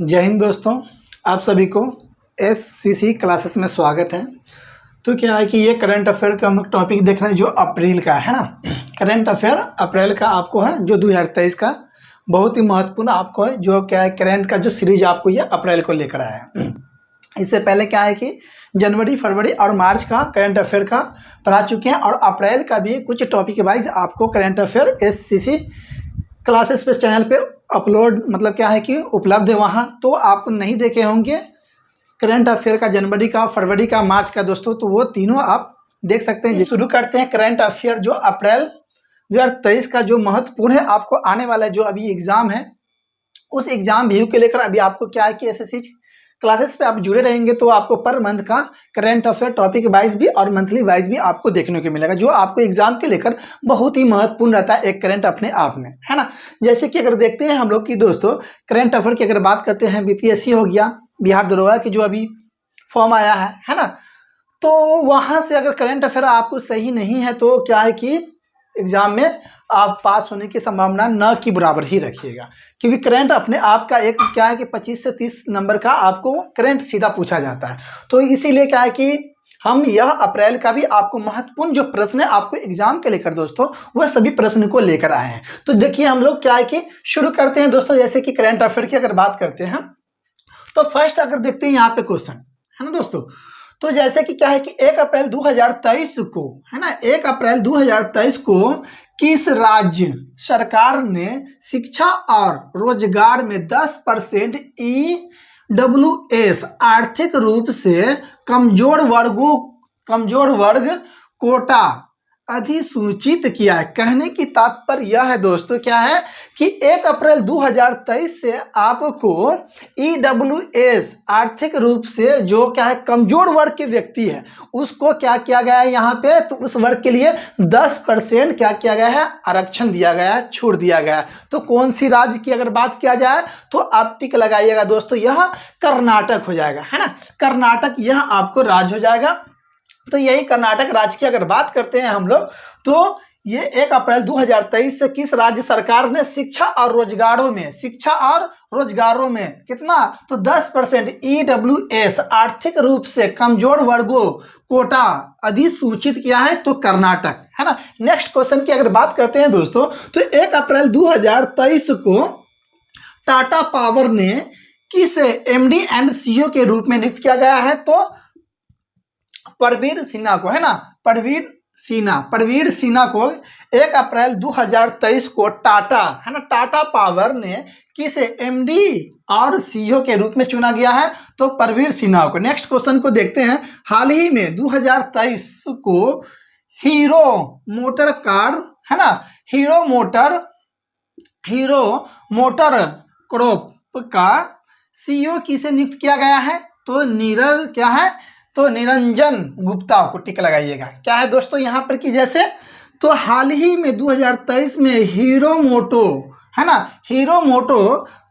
जय हिंद दोस्तों, आप सभी को एससीसी क्लासेस में स्वागत है। तो क्या है कि ये करंट अफेयर का हम लोग टॉपिक देख रहे हैं जो अप्रैल का है ना। करंट अफेयर अप्रैल का आपको है जो 2023 का बहुत ही महत्वपूर्ण आपको है जो क्या है करंट का जो सीरीज आपको ये अप्रैल को लेकर आया है। इससे पहले क्या है कि जनवरी, फरवरी और मार्च का करंट अफेयर का पढ़ा चुके हैं और अप्रैल का भी कुछ टॉपिक वाइज आपको करंट अफेयर एससीसी क्लासेस पे चैनल पे अपलोड मतलब क्या है कि उपलब्ध है वहाँ। तो आप नहीं देखे होंगे करंट अफेयर का जनवरी का, फरवरी का, मार्च का दोस्तों, तो वो तीनों आप देख सकते हैं। शुरू करते हैं करंट अफेयर जो अप्रैल 2023 का जो महत्वपूर्ण है आपको आने वाला जो अभी एग्ज़ाम है उस एग्ज़ाम व्यू के लेकर अभी आपको क्या है कि एसएससी क्लासेस पे आप जुड़े रहेंगे तो आपको पर मंथ का करंट अफेयर टॉपिक वाइज भी और मंथली वाइज भी आपको देखने को मिलेगा जो आपको एग्जाम के लेकर बहुत ही महत्वपूर्ण रहता है एक करंट अपने आप में, है ना। जैसे कि अगर देखते हैं हम लोग की दोस्तों करंट अफेयर की अगर बात करते हैं, बीपीएससी हो गया, बिहार दरोगा की जो अभी फॉर्म आया है ना। तो वहाँ से अगर करंट अफेयर आपको सही नहीं है तो क्या है कि एग्जाम में आप पास होने की संभावना न की बराबर ही रखिएगा, क्योंकि करंट अपने आप का एक क्या है कि 25 से 30 नंबर का आपको करंट सीधा पूछा जाता है। तो इसीलिए क्या है कि हम यह अप्रैल का भी आपको महत्वपूर्ण जो प्रश्न है आपको एग्जाम के लेकर दोस्तों वह सभी प्रश्न को लेकर आए हैं। तो देखिए हम लोग क्या है कि शुरू करते हैं दोस्तों। जैसे कि करंट अफेयर की अगर बात करते हैं तो फर्स्ट अगर देखते हैं यहाँ पे क्वेश्चन है ना दोस्तों। तो जैसे कि क्या है कि 1 अप्रैल 2023 को है ना, 1 अप्रैल 2023 को किस राज्य सरकार ने शिक्षा और रोजगार में 10% EWS आर्थिक रूप से कमजोर वर्ग कोटा अधिसूचित किया है। कहने की तात्पर्य यह है दोस्तों क्या है कि 1 अप्रैल 2023 से आपको EWS आर्थिक रूप से जो क्या है कमजोर वर्ग के व्यक्ति है उसको क्या किया गया है यहाँ पे, तो उस वर्ग के लिए 10% क्या किया गया है, आरक्षण दिया गया है, छूट दिया गया है। तो कौन सी राज्य की अगर बात किया जाए तो आप टिक लगाइएगा दोस्तों, यह कर्नाटक हो जाएगा, है ना। कर्नाटक यह आपको राज्य हो जाएगा। तो यही कर्नाटक राज्य की अगर बात करते हैं हम लोग तो ये 1 अप्रैल 2023 से किस राज्य सरकार ने शिक्षा और रोजगारों में कितना, तो 10% EWS आर्थिक रूप से कमजोर वर्गों कोटा अधिसूचित किया है, तो कर्नाटक, है ना। नेक्स्ट क्वेश्चन की अगर बात करते हैं दोस्तों तो 1 अप्रैल 2023 को टाटा पावर ने किस MD एंड CEO के रूप में नियुक्त किया गया है, तो परवीर सिन्हा को, है ना। परवीर सिन्हा को 1 अप्रैल 2023 को टाटा, है ना, टाटा पावर ने किस MD और CEO के रूप में चुना गया है, तो परवीर सिन्हा को। नेक्स्ट क्वेश्चन को देखते हैं। हाल ही में 2023 को हीरो मोटर कार, है ना, हीरो मोटर कॉर्प का CEO किसे नियुक्त किया गया है, तो निरंजन गुप्ता को टिक लगाइएगा। क्या है दोस्तों यहाँ पर कि जैसे तो हाल ही में 2023 में हीरो मोटो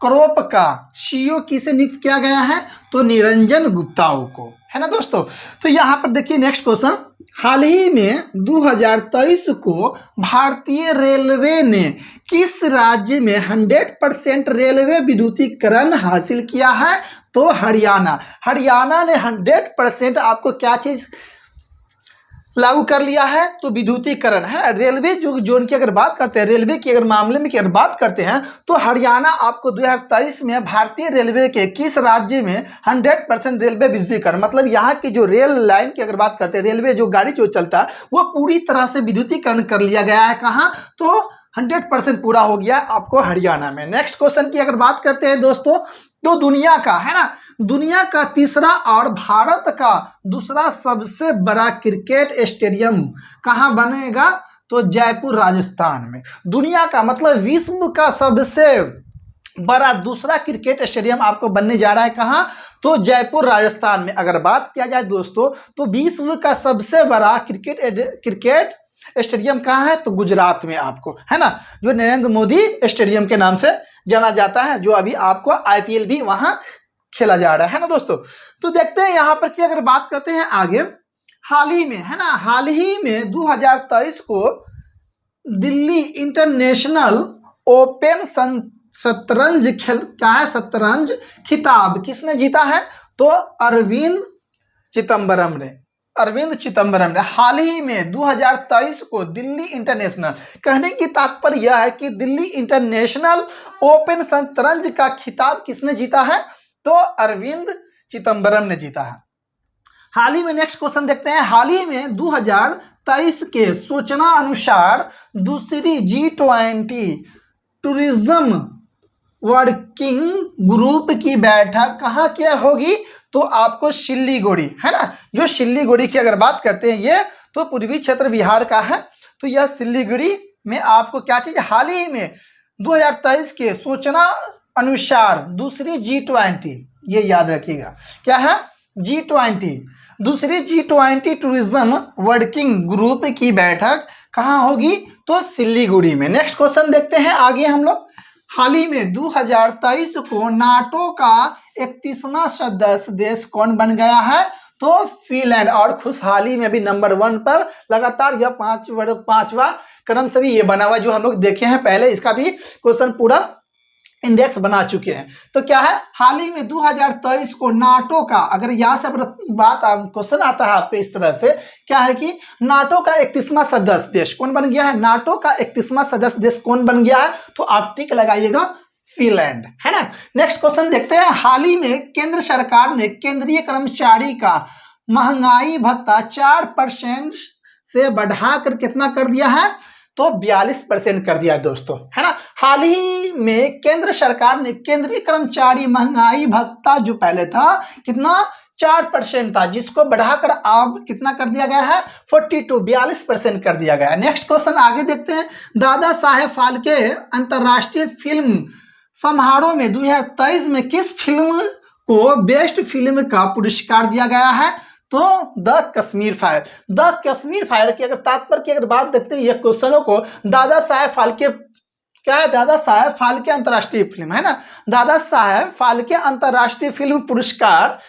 कॉर्प का CEO किसे नियुक्त किया गया है, तो निरंजन गुप्ताओं को, है ना दोस्तों। तो यहाँ पर देखिए नेक्स्ट क्वेश्चन। हाल ही में 2023 को भारतीय रेलवे ने किस राज्य में 100% रेलवे विद्युतीकरण हासिल किया है, तो हरियाणा ने 100% आपको क्या चीज लागू कर लिया है, तो विद्युतीकरण, है। रेलवे जो जोन की अगर बात करते हैं, रेलवे की अगर मामले में की अगर बात करते हैं तो हरियाणा आपको 2023 में भारतीय रेलवे के किस राज्य में 100% रेलवे विद्युतीकरण, मतलब यहाँ की जो रेल लाइन की अगर बात करते हैं, रेलवे जो गाड़ी जो चलता है वो पूरी तरह से विद्युतीकरण कर लिया गया है। कहाँ, तो 100% पूरा हो गया आपको हरियाणा में। नेक्स्ट क्वेश्चन की अगर बात करते हैं दोस्तों तो दुनिया का, है ना, दुनिया का तीसरा और भारत का दूसरा सबसे बड़ा क्रिकेट स्टेडियम कहाँ बनेगा, तो जयपुर राजस्थान में। दुनिया का मतलब विश्व का सबसे बड़ा दूसरा क्रिकेट स्टेडियम आपको बनने जा रहा है कहाँ, तो जयपुर राजस्थान में। अगर बात किया जाए दोस्तों तो विश्व का सबसे बड़ा क्रिकेट स्टेडियम कहाँ है, तो गुजरात में आपको, है ना, जो नरेंद्र मोदी स्टेडियम के नाम से जाना जाता है, जो अभी आपको IPL भी वहां खेला जा रहा है ना दोस्तों। तो देखते हैं यहाँ पर कि अगर बात करते हैं आगे, हाल ही में 2023 को दिल्ली इंटरनेशनल ओपन शतरंज खेल क्या है, शतरंज खिताब किसने जीता है? तो अरविंद चिदम्बरम ने, अरविंद चिदम्बरम ने हाल ही में 2023 को दिल्ली इंटरनेशनल, कहने की तात्पर्य यह है कि दिल्ली इंटरनेशनल ओपन शतरंज का खिताब किसने जीता है? तो अरविंद चिदम्बरम ने जीता है हाल ही में। नेक्स्ट क्वेश्चन देखते हैं। हाल ही में 2023 के सूचना अनुसार दूसरी G20 टूरिज्म वर्किंग ग्रुप की बैठक कहाँ क्या होगी? तो आपको सिल्लीगुड़ी, है ना, जो सिल्लीगुड़ी की अगर बात करते हैं, ये तो पूर्वी क्षेत्र बिहार का है, तो यह सिल्लीगुड़ी में आपको क्या चीज, हाल ही में 2023 के सूचना अनुसार दूसरी G20, ये याद रखिएगा क्या है, G20, दूसरी G20 टूरिज्म वर्किंग ग्रुप की बैठक कहाँ होगी? तो सिल्लीगुड़ी में। नेक्स्ट क्वेश्चन देखते हैं आगे हम लोग। हाल ही में 2023 को नाटो का 31वां सदस्य देश कौन बन गया है? तो फिनलैंड। और खुशहाली में भी नंबर 1 पर लगातार यह पांचवा क्रम से भी ये बना हुआ, जो हम लोग देखे हैं पहले, इसका भी क्वेश्चन पूरा इंडेक्स बना चुके हैं। तो क्या है, हाल ही में 2023 को नाटो का, अगर यहाँ से बात क्वेश्चन आता है आपको इस तरह से, क्या है कि नाटो का 31वां सदस्य देश कौन बन गया है? नाटो का 31वां सदस्य देश कौन बन गया है? तो आप टिक लगाइएगा फिनलैंड, है ना। नेक्स्ट क्वेश्चन देखते हैं। हाल ही में केंद्र सरकार ने केंद्रीय कर्मचारी का महंगाई भत्ता 4% से बढ़ाकर कितना कर दिया है? तो 42% कर दिया दोस्तों, है ना। हाल ही में केंद्र सरकार ने केंद्रीय कर्मचारी महंगाई भत्ता जो पहले था कितना 4% था, जिसको बढ़ाकर अब कितना कर दिया गया है? 42% कर दिया गया है। नेक्स्ट क्वेश्चन आगे देखते हैं। दादा साहेब फाल्के अंतर्राष्ट्रीय फिल्म समारोह में 2023 में किस फिल्म को बेस्ट फिल्म का पुरस्कार दिया गया है? तो the Kashmir file. The Kashmir file की अगर तात्पर्य की अगर बात देखते हैं, ये क्वेश्चनों को दादा साहेब फाल्के, क्या है, दादा साहेब फाल्के अंतर्राष्ट्रीय फिल्म, है ना, दादा साहेब फाल्के अंतर्राष्ट्रीय फिल्म पुरस्कार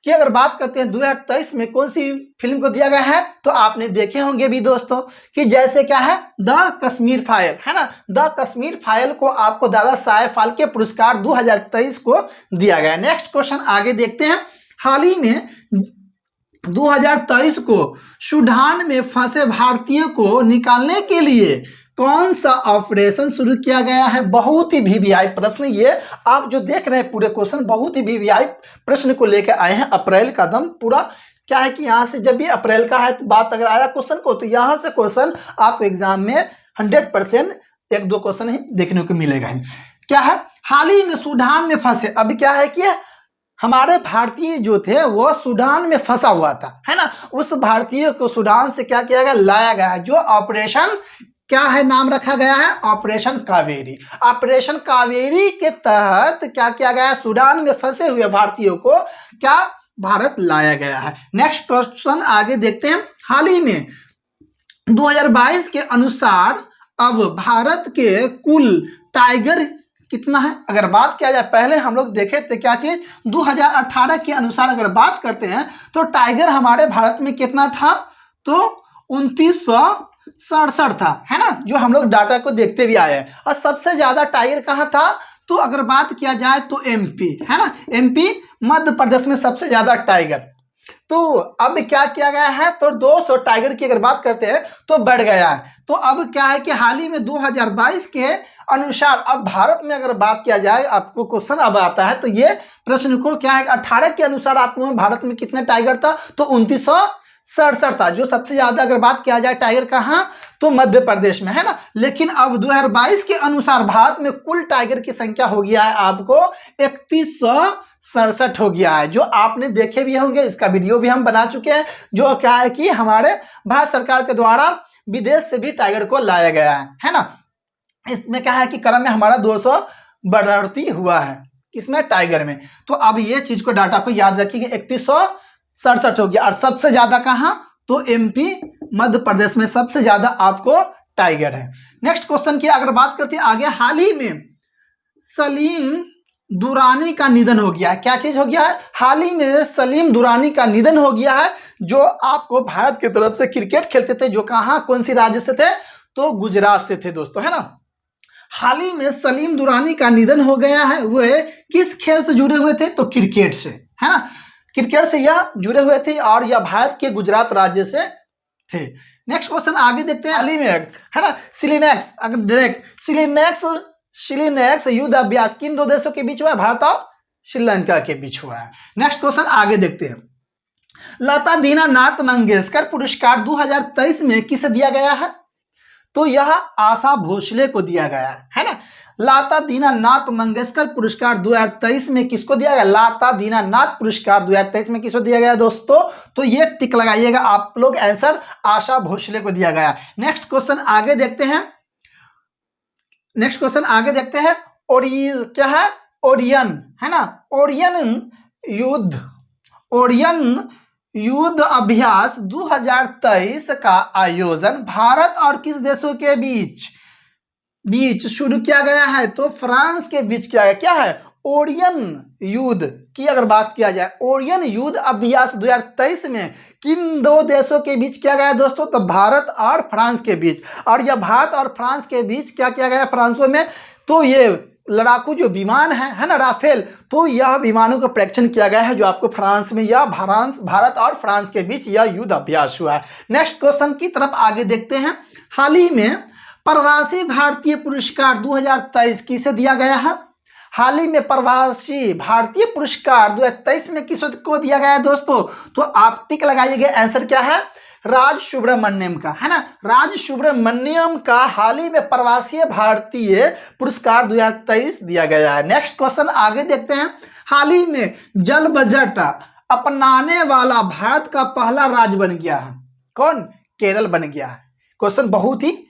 की अगर बात करते हैं 2023 में कौन सी फिल्म को दिया गया है? तो आपने देखे होंगे भी दोस्तों कि जैसे क्या है, द कश्मीर फाइल, है ना, द कश्मीर फाइल को आपको दादा साहेब फाल्के पुरस्कार 2023 को दिया गया। नेक्स्ट क्वेश्चन आगे देखते हैं। हाल ही में 2023 को सूडान में फंसे भारतीयों को निकालने के लिए कौन सा ऑपरेशन शुरू किया गया है? बहुत ही वीवीआई प्रश्न, ये आप जो देख रहे हैं पूरे क्वेश्चन बहुत ही वीवीआई प्रश्न को लेकर आए हैं। अप्रैल का दम पूरा क्या है कि यहाँ से जब भी अप्रैल का है तो बात अगर आया क्वेश्चन को, तो यहाँ से क्वेश्चन आपको एग्जाम में 100% 1-2 क्वेश्चन ही देखने को मिलेगा। क्या है, हाल ही में सूडान में फंसे, अभी क्या है कि हमारे भारतीय जो थे वो सूडान में फंसा हुआ था, है ना, उस भारतीय को सूडान से क्या किया गया? लाया गया, जो ऑपरेशन क्या है नाम रखा गया है? ऑपरेशन कावेरी। ऑपरेशन कावेरी के तहत क्या किया गया? सूडान में फंसे हुए भारतीयों को क्या भारत लाया गया है। नेक्स्ट क्वेश्चन आगे देखते हैं। हाल ही में 2022 के अनुसार अब भारत के कुल टाइगर कितना है? अगर बात किया जाए, पहले हम लोग देखे थे क्या चीज, 2018 के अनुसार अगर बात करते हैं तो टाइगर हमारे भारत में कितना था? तो 2967 था, है ना, जो हम लोग डाटा को देखते भी आए हैं। और सबसे ज्यादा टाइगर कहाँ था? तो अगर बात किया जाए तो एमपी, है ना, एमपी मध्य प्रदेश में सबसे ज्यादा टाइगर। तो अब क्या किया गया है? तो 200 टाइगर की अगर बात करते हैं तो बढ़ गया है। तो अब क्या है कि हाल ही में 2022 के अनुसार अब भारत में अगर बात किया जाए, आपको क्वेश्चन अब आता है, तो ये प्रश्न को क्या है, 18 के अनुसार आपको भारत में कितने टाइगर था? तो 2967 था, जो सबसे ज्यादा अगर बात किया जाए टाइगर कहाँ? तो मध्य प्रदेश में, है ना। लेकिन अब 2022 के अनुसार भारत में कुल टाइगर की संख्या हो गया है आपको 3167 हो गया है, जो आपने देखे भी होंगे, इसका वीडियो भी हम बना चुके हैं, जो क्या है कि हमारे भारत सरकार के द्वारा विदेश से भी टाइगर को लाया गया है ना। इसमें क्या है कि क्रम में हमारा 200 बढ़ोतरी हुआ है, इसमें टाइगर में। तो अब ये चीज को डाटा को याद रखिए, 3167 हो गया। और सबसे ज्यादा कहाँ? तो एमपी मध्य प्रदेश में सबसे ज्यादा आपको टाइगर है। नेक्स्ट क्वेश्चन की अगर बात करते हैं आगे, हाल ही में सलीम दुरानी का निधन हो गया है। क्या चीज हो गया है? हाल ही में सलीम दुरानी का निधन हो गया है, जो आपको भारत की तरफ से क्रिकेट खेलते थे, जो कहाँ कौन सी राज्य से थे? तो गुजरात से थे दोस्तों, है ना। हाल ही में सलीम दुरानी का निधन हो गया है। वे किस खेल से जुड़े हुए थे? तो क्रिकेट से, है ना, क्रिकेट से यह जुड़े हुए थे और यह भारत के गुजरात राज्य से थे। नेक्स्ट क्वेश्चन आगे देखते हैं। हाल ही में, है ना, सिलिनेक्स, अगर डायरेक्ट सिलिनेक्स युद्ध अभ्यास किन दो देशों के बीच हुआ है? भारत और श्रीलंका के बीच हुआ है। नेक्स्ट क्वेश्चन आगे देखते हैं। लता दीनानाथ मंगेशकर पुरस्कार 2023 में किसे दिया गया है? तो यह आशा भोसले को दिया गया है ना। लता दीनानाथ मंगेशकर पुरस्कार 2023 में किसको दिया गया? लता दीनानाथ पुरस्कार 2023 में किसको दिया गया दोस्तों? तो ये टिक लगाइएगा आप लोग, आंसर आशा भोसले को दिया गया। नेक्स्ट क्वेश्चन आगे देखते हैं। नेक्स्ट क्वेश्चन आगे देखते हैं। क्या है? ओरियन, है ना, ओरियन युद्ध अभ्यास 2023 का आयोजन भारत और किस देशों के बीच शुरू किया गया है? तो फ्रांस के बीच किया गया। क्या है? ओरियन युद्ध की अगर बात किया जाए, ओरियन युद्ध अभ्यास 2023 में किन दो देशों के बीच किया गया दोस्तों? तो भारत और फ्रांस के बीच। और यह भारत और फ्रांस के बीच क्या किया गया फ्रांसों में? तो ये लड़ाकू जो विमान है ना, राफेल, तो यह विमानों का परीक्षण किया गया है जो आपको फ्रांस में, या भारत और फ्रांस के बीच यह युद्ध अभ्यास हुआ है। नेक्स्ट क्वेश्चन की तरफ आगे देखते हैं। हाल ही में प्रवासी भारतीय पुरस्कार 2023 किसे दिया गया है? हाल ही में प्रवासी भारतीय पुरस्कार 2023 में किसको दिया गया है दोस्तों? तो आप टिक लगाइएगा, आंसर क्या है? राज सुब्रमण्यम का, है ना, राज सुब्रमण्यम का हाल ही में प्रवासी भारतीय पुरस्कार 2023 दिया गया है। नेक्स्ट क्वेश्चन आगे देखते हैं। हाल ही में जल बजट अपनाने वाला भारत का पहला राज्य बन गया है कौन? केरल बन गया है। क्वेश्चन बहुत ही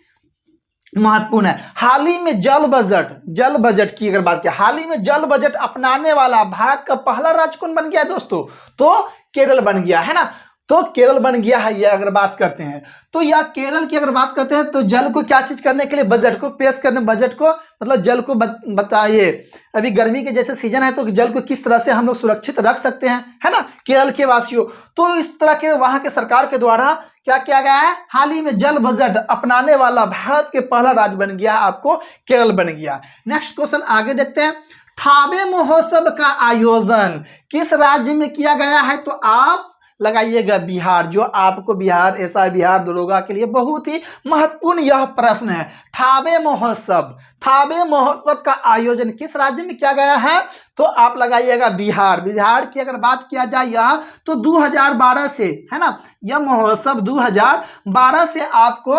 महत्वपूर्ण है। हाल ही में जल बजट की अगर बात किया, हाल ही में जल बजट अपनाने वाला भारत का पहला राज्य कौन बन गया दोस्तों? तो केरल बन गया, है ना, तो केरल बन गया है। ये अगर बात करते हैं तो यह केरल की अगर बात करते हैं तो जल को क्या चीज करने के लिए? बजट को पेश करने, बजट को मतलब जल को बताइए, अभी गर्मी के जैसे सीजन है तो जल को किस तरह से हम लोग सुरक्षित रख सकते हैं, है ना, केरल के वासियों। तो इस तरह के वहां के सरकार के द्वारा क्या किया गया है? हाल ही में जल बजट अपनाने वाला भारत के पहला राज्य बन गया, आपको केरल बन गया। नेक्स्ट क्वेश्चन आगे देखते हैं। थावे महोत्सव का आयोजन किस राज्य में किया गया है? तो आप लगाइएगा बिहार, जो आपको बिहार, एसआई बिहार दरोगा के लिए बहुत ही महत्वपूर्ण यह प्रश्न है। थावे महोत्सव का आयोजन किस राज्य में किया गया है? तो आप लगाइएगा बिहार। बिहार की अगर बात किया जाए यह तो 2012 से, है ना, यह महोत्सव 2012 से आपको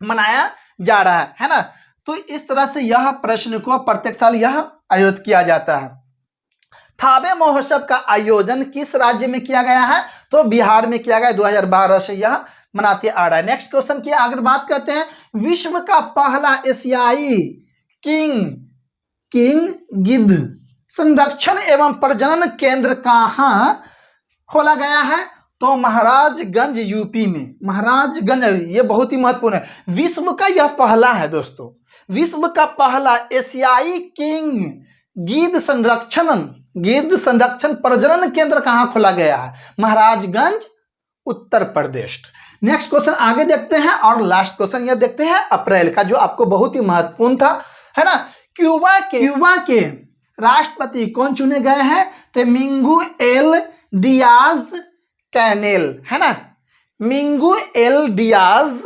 मनाया जा रहा है ना। तो इस तरह से यह प्रश्न को प्रत्येक साल यह आयोजित किया जाता है। थावे महोत्सव का आयोजन किस राज्य में किया गया है? तो बिहार में किया गया, 2012 से यह मनाते आ रहा है। नेक्स्ट क्वेश्चन की अगर बात करते हैं। विश्व का पहला एशियाई किंग गिद्ध संरक्षण एवं प्रजनन केंद्र कहाँ खोला गया है? तो महाराजगंज, यूपी में। महाराजगंज, ये बहुत ही महत्वपूर्ण है। विश्व का यह पहला है दोस्तों, विश्व का पहला एशियाई किंग गिद्ध संरक्षण प्रजनन केंद्र कहाँ खोला गया है? महाराजगंज, उत्तर प्रदेश। नेक्स्ट क्वेश्चन आगे देखते हैं और लास्ट क्वेश्चन यह देखते हैं अप्रैल का, जो आपको बहुत ही महत्वपूर्ण था, है ना। क्यूबा के राष्ट्रपति कौन चुने गए हैं? तो मिंगुएल डियाज कैनेल, है ना, मिंगुएल डियाज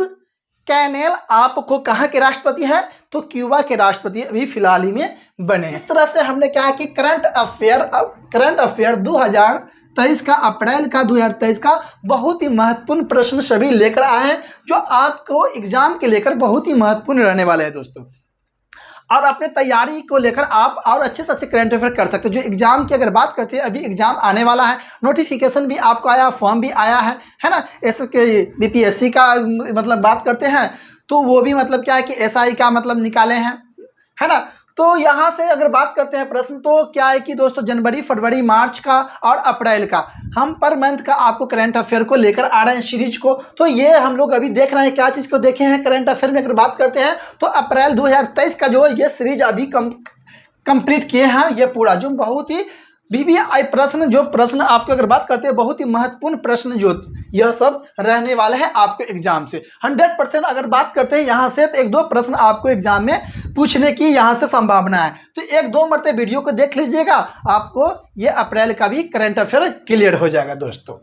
कैनेल आपको कहाँ के राष्ट्रपति है? तो क्यूबा के राष्ट्रपति अभी फिलहाल ही में बने। इस तरह से हमने कहा कि करंट अफेयर 2023 का, अप्रैल का 2023 का बहुत ही महत्वपूर्ण प्रश्न सभी लेकर आए हैं, जो आपको एग्जाम के लेकर बहुत ही महत्वपूर्ण रहने वाले हैं दोस्तों। और अपने तैयारी को लेकर आप और अच्छे से अच्छे करंट अफेयर कर सकते हो। जो एग्जाम की अगर बात करते हैं, अभी एग्जाम आने वाला है, नोटिफिकेशन भी आपको आया, फॉर्म भी आया है ना। इसके बीपीएससी का मतलब बात करते हैं तो वो भी मतलब क्या है कि एसआई का मतलब निकाले हैं, है ना। तो यहाँ से अगर बात करते हैं प्रश्न, तो क्या है कि दोस्तों जनवरी, फरवरी, मार्च का और अप्रैल का हम पर मंथ का आपको करंट अफेयर को लेकर आ रहे हैं सीरीज को। तो ये हम लोग अभी देख रहे हैं, क्या चीज़ को देखे हैं करंट अफेयर में अगर बात करते हैं तो अप्रैल 2023 का जो ये सीरीज अभी कंप्लीट किए हैं, ये पूरा जो बहुत ही वीवीआई प्रश्न, जो प्रश्न आपको अगर बात करते हैं बहुत ही महत्वपूर्ण प्रश्न, जो यह सब रहने वाले हैं आपको एग्जाम से 100%। अगर बात करते हैं यहाँ से, तो एक दो प्रश्न आपको एग्जाम में पूछने की यहाँ से संभावना है। तो एक दो मरतबा वीडियो को देख लीजिएगा, आपको ये अप्रैल का भी करंट अफेयर क्लियर हो जाएगा दोस्तों।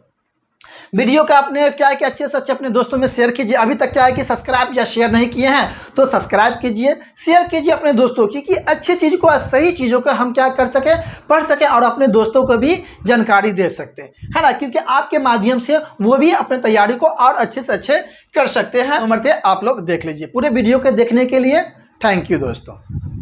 वीडियो का आपने क्या है कि अच्छे से अच्छे अपने दोस्तों में शेयर कीजिए। अभी तक क्या है कि सब्सक्राइब या शेयर नहीं किए हैं तो सब्सक्राइब कीजिए, शेयर कीजिए अपने दोस्तों की, कि अच्छी चीज़ को, सही चीज़ों को हम क्या कर सकें, पढ़ सकें और अपने दोस्तों को भी जानकारी दे सकते हैं, है ना। क्योंकि आपके माध्यम से वो भी अपने तैयारी को और अच्छे से अच्छे कर सकते हैं। उम्र से आप लोग देख लीजिए। पूरे वीडियो को देखने के लिए थैंक यू दोस्तों।